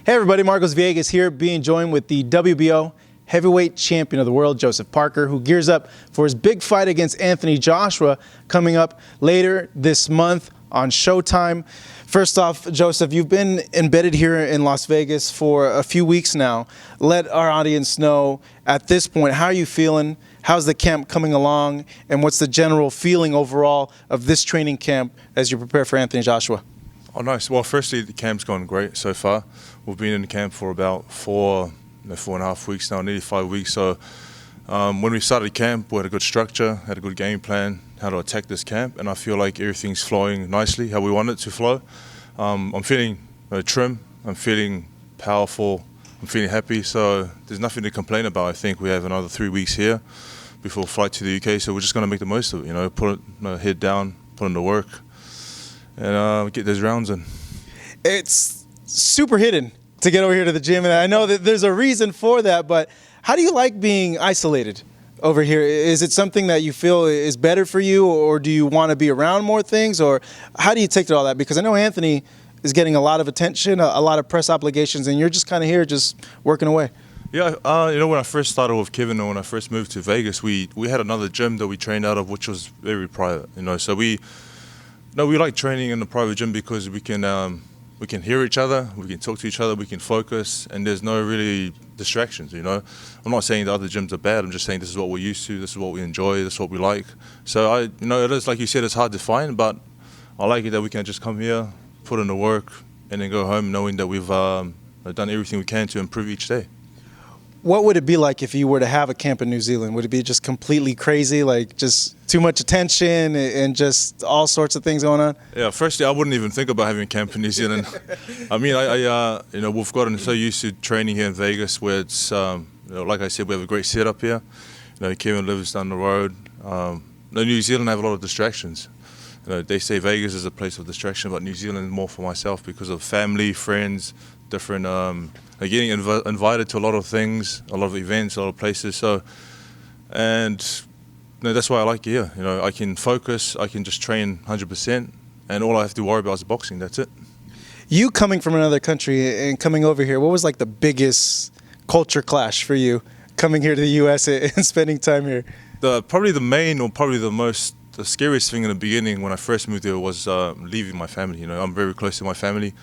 Hey everybody, Marcos Villegas here, being joined with the WBO heavyweight champion of the world, Joseph Parker, who gears up for his big fight against Anthony Joshua coming up later this month on Showtime. First off, Joseph, you've been embedded here in Las Vegas for a few weeks now. Let our audience know at this point, how are you feeling? How's the camp coming along? And what's the general feeling overall of this training camp as you prepare for Anthony Joshua? Oh, nice. Well, firstly, the camp's gone great so far. We've been in the camp for about 4.5 weeks now, nearly 5 weeks. So when we started camp, we had a good structure, had a good game plan, how to attack this camp, and I feel like everything's flowing nicely, how we want it to flow. I'm feeling trim, I'm feeling powerful, I'm feeling happy, so there's nothing to complain about. I think we have another 3 weeks here before flight to the UK, so we're just going to make the most of it, put head down, put in the work, and get those rounds in. It's super hidden to get over here to the gym, and I know that there's a reason for that, but how do you like being isolated over here? Is it something that you feel is better for you, or do you want to be around more things, or how do you take to all that? Because I know Anthony is getting a lot of attention, a lot of press obligations, and you're just kind of here just working away. Yeah, when I first started with Kevin, or when I first moved to Vegas, we had another gym that we trained out of, which was very private, so we like training in the private gym because we can hear each other, we can talk to each other, we can focus, and there's no really distractions, I'm not saying the other gyms are bad, I'm just saying this is what we're used to, this is what we enjoy, this is what we like. So it is, like you said, it's hard to find, but I like it that we can just come here, put in the work, and then go home knowing that we've done everything we can to improve each day. What would it be like if you were to have a camp in New Zealand? Would it be just completely crazy, like just too much attention and just all sorts of things going on? Yeah, firstly, I wouldn't even think about having a camp in New Zealand. I mean, we've gotten so used to training here in Vegas, where it's, like I said, we have a great setup here. Kevin lives down the road. New Zealand have a lot of distractions. They say Vegas is a place of distraction, but New Zealand is more for myself because of family, friends, different. Getting invited to a lot of things, a lot of events, a lot of places. So, and that's why I like it here. I can focus, I can just train 100%, and all I have to worry about is boxing. That's it. You coming from another country and coming over here, what was like the biggest culture clash for you coming here to the U.S. and spending time here? Probably the scariest thing in the beginning when I first moved here was leaving my family. I'm very close to my family.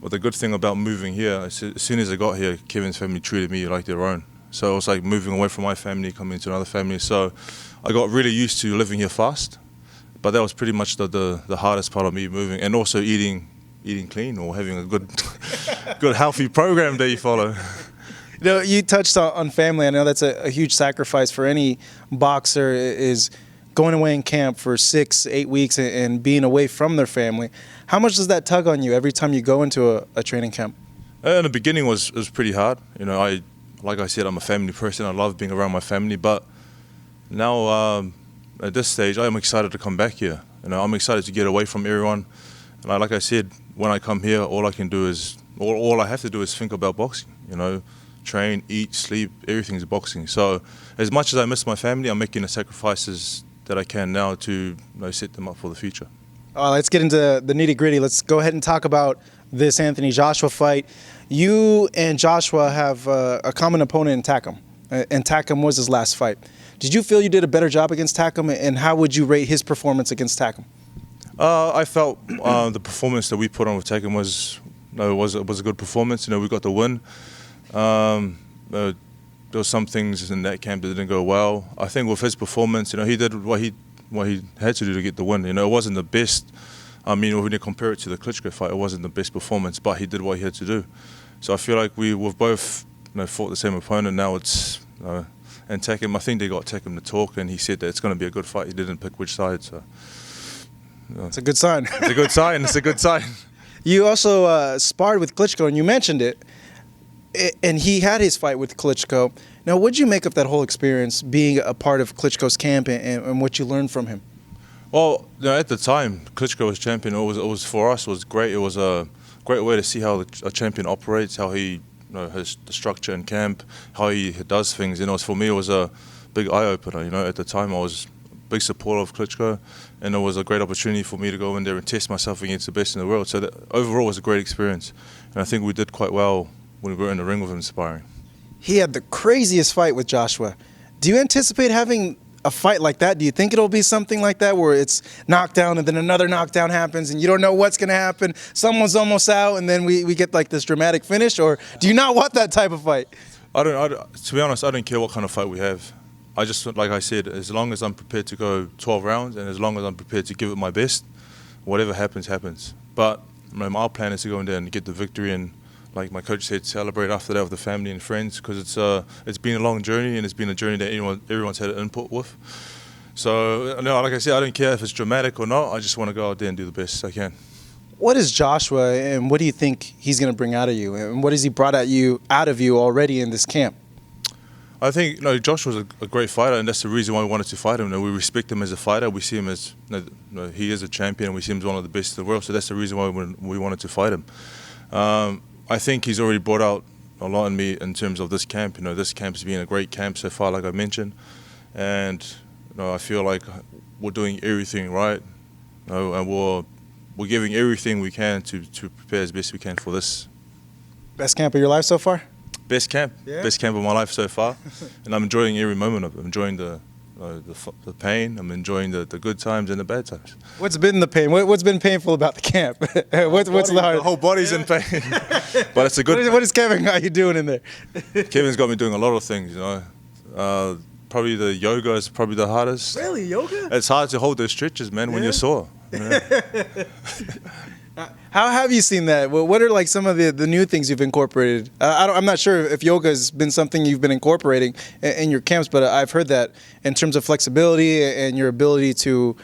But the good thing about moving here, as soon as I got here, Kevin's family treated me like their own. So it was like moving away from my family, coming to another family. So I got really used to living here fast. But that was pretty much the hardest part of me moving, and also eating clean, or having a good healthy program that you follow. You touched on family. I know that's a huge sacrifice for any boxer, is going away in camp for 6-8 weeks and being away from their family. How much does that tug on you every time you go into a training camp? In the beginning, it was pretty hard. Like I said, I'm a family person. I love being around my family. But now, at this stage, I'm excited to come back here. I'm excited to get away from everyone. And like I said, when I come here, all I have to do is think about boxing. Train, eat, sleep, everything's boxing. So as much as I miss my family, I'm making the sacrifices that I can now to set them up for the future. Let's get into the nitty-gritty. Let's go ahead and talk about this Anthony Joshua fight. You and Joshua have a common opponent in Takam, and Takam was his last fight. Did you feel you did a better job against Takam, and how would you rate his performance against Takam? I felt the performance that we put on with Takam was a good performance. We got the win. There were some things in that camp that didn't go well. I think with his performance, he did what he had to do to get the win. It wasn't the best. I mean, when you compare it to the Klitschko fight, it wasn't the best performance, but he did what he had to do. So I feel like we've both fought the same opponent. Now it's and Takam. I think they got Takam to talk, and he said that it's going to be a good fight. He didn't pick which side, so it's a good sign. It's a good sign. It's a good sign. You also sparred with Klitschko, and you mentioned it. And he had his fight with Klitschko. Now, what did you make of that whole experience, being a part of Klitschko's camp and what you learned from him? Well, at the time, Klitschko was champion. It was for us. It was great. It was a great way to see how a champion operates, how he has the structure in camp, how he does things. For me, it was a big eye opener. At the time, I was big supporter of Klitschko, and it was a great opportunity for me to go in there and test myself against the best in the world. So that overall was a great experience, and I think we did quite well when we were in the ring with him sparring. He had the craziest fight with Joshua. Do you anticipate having a fight like that? Do you think it'll be something like that where it's knockdown and then another knockdown happens and you don't know what's going to happen? Someone's almost out and then we get like this dramatic finish? Or do you not want that type of fight? To be honest, I don't care what kind of fight we have. I just, like I said, as long as I'm prepared to go 12 rounds and as long as I'm prepared to give it my best, whatever happens, happens. But my plan is to go in there and get the victory and, like my coach said, celebrate after that with the family and friends, because it's been a long journey and it's been a journey that everyone's had an input with. So, no, like I said, I don't care if it's dramatic or not. I just want to go out there and do the best I can. What is Joshua and what do you think he's going to bring out of you? And what has he brought out of you already in this camp? I think Joshua's a great fighter, and that's the reason why we wanted to fight him. We respect him as a fighter. We see him as he is a champion, and we see him as one of the best in the world. So that's the reason why we wanted to fight him. I think he's already brought out a lot in me in terms of this camp. This camp's been a great camp so far, like I mentioned, and I feel like we're doing everything right, and we're giving everything we can to prepare as best we can for this. Best camp of your life so far? Best camp, yeah. Best camp of my life so far, and I'm enjoying every moment of it. I'm enjoying the pain. I'm enjoying the good times and the bad times. What's been the pain? What's been painful about the camp? what's the hard? The whole body's in pain, but it's a good. What is Kevin got you doing in there? Kevin's got me doing a lot of things. Probably the yoga is probably the hardest. Really, yoga? It's hard to hold those stretches, man, when you're sore. How have you seen that? What are like some of the new things you've incorporated? I'm not sure if yoga has been something you've been incorporating in your camps, but I've heard that in terms of flexibility and your ability to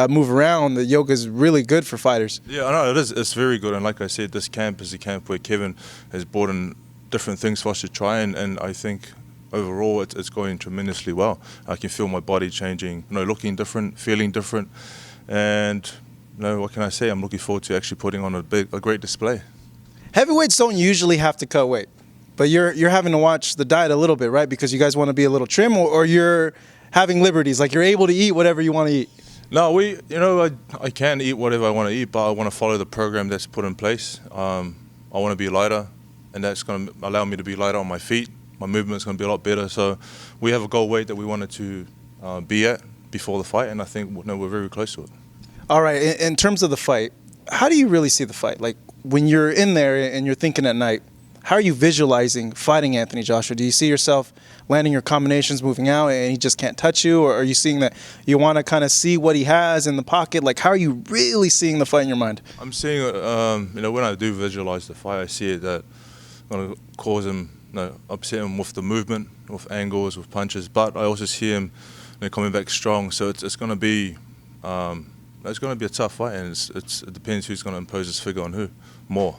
move around, the yoga is really good for fighters. Yeah, I know it is. It's very good, and like I said, this camp is a camp where Kevin has brought in different things for us to try, and I think overall it's going tremendously well. I can feel my body changing, looking different, feeling different, and what can I say? I'm looking forward to actually putting on a great display. Heavyweights don't usually have to cut weight, but you're having to watch the diet a little bit, right? Because you guys want to be a little trim, or you're having liberties, like you're able to eat whatever you want to eat. No, I can eat whatever I want to eat, but I want to follow the program that's put in place. I want to be lighter, and that's going to allow me to be lighter on my feet. My movement's going to be a lot better. So we have a goal weight that we wanted to be at before the fight, and I think we're very close to it. All right, in terms of the fight, how do you really see the fight? Like when you're in there and you're thinking at night, how are you visualizing fighting Anthony Joshua? Do you see yourself landing your combinations, moving out, and he just can't touch you? Or are you seeing that you want to kind of see what he has in the pocket? Like how are you really seeing the fight in your mind? I'm seeing it, when I do visualize the fight, I see it that I'm going to cause him, upset him with the movement, with angles, with punches, but I also see him coming back strong. So it's going to be... it's going to be a tough fight, and it depends who's going to impose his figure on who more.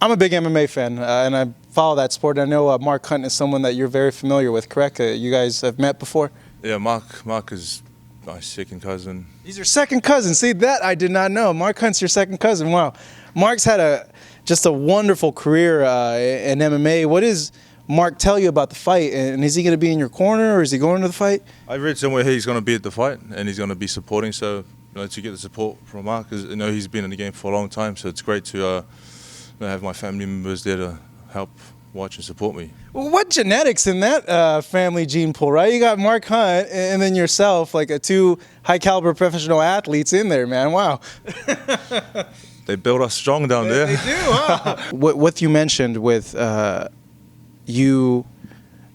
I'm a big MMA fan, and I follow that sport. I know Mark Hunt is someone that you're very familiar with, correct? You guys have met before? Yeah, Mark is my second cousin. He's your second cousin. See, that I did not know. Mark Hunt's your second cousin. Wow. Mark's had just a wonderful career in MMA. What does Mark tell you about the fight, and is he going to be in your corner, or is he going to the fight? I read somewhere he's going to be at the fight, and he's going to be supporting, so... to get the support from Mark, because he's been in the game for a long time, so it's great to have my family members there to help watch and support me. Well, what genetics in that family gene pool, right? You got Mark Hunt and then yourself, like two high-caliber professional athletes in there, man. Wow. They build us strong down there. They do, huh? What you mentioned with you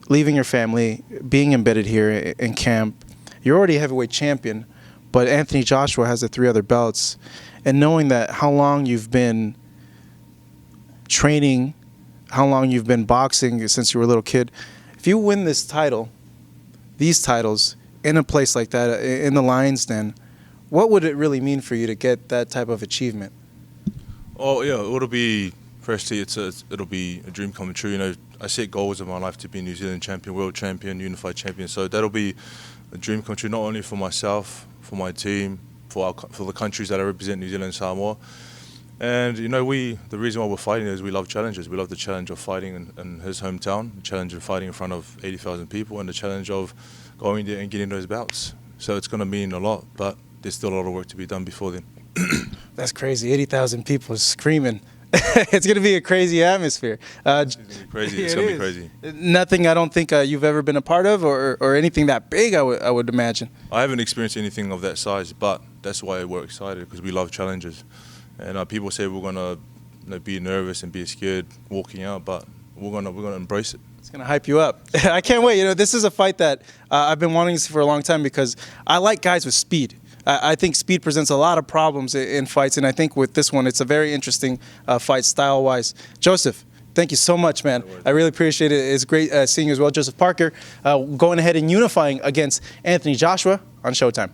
leaving your family, being embedded here in camp, you're already a heavyweight champion. But Anthony Joshua has the 3 other belts. And knowing that how long you've been training, how long you've been boxing since you were a little kid, if you win this title, these titles, in a place like that, in the Lions Den, what would it really mean for you to get that type of achievement? Oh, yeah, it'll be, firstly, it'll be a dream coming true. I set goals in my life to be New Zealand champion, world champion, unified champion. So that'll be a dream come true, not only for myself, for my team, for the countries that I represent, New Zealand and Samoa. And the reason why we're fighting is we love challenges. We love the challenge of fighting in his hometown, the challenge of fighting in front of 80,000 people, and the challenge of going there and getting those bouts. So it's going to mean a lot, but there's still a lot of work to be done before then. That's crazy. 80,000 people screaming. It's going to be a crazy atmosphere. It's going to be crazy. It's going to be crazy. Nothing I don't think you've ever been a part of or anything that big, I would imagine. I haven't experienced anything of that size, but that's why we're excited, because we love challenges. And people say we're going to be nervous and be scared walking out, but we're going to embrace it. It's going to hype you up. I can't wait. This is a fight that I've been wanting to see for a long time because I like guys with speed. I think speed presents a lot of problems in fights, and I think with this one, it's a very interesting fight style-wise. Joseph, thank you so much, man. I really appreciate it. It's great seeing you as well. Joseph Parker going ahead and unifying against Anthony Joshua on Showtime.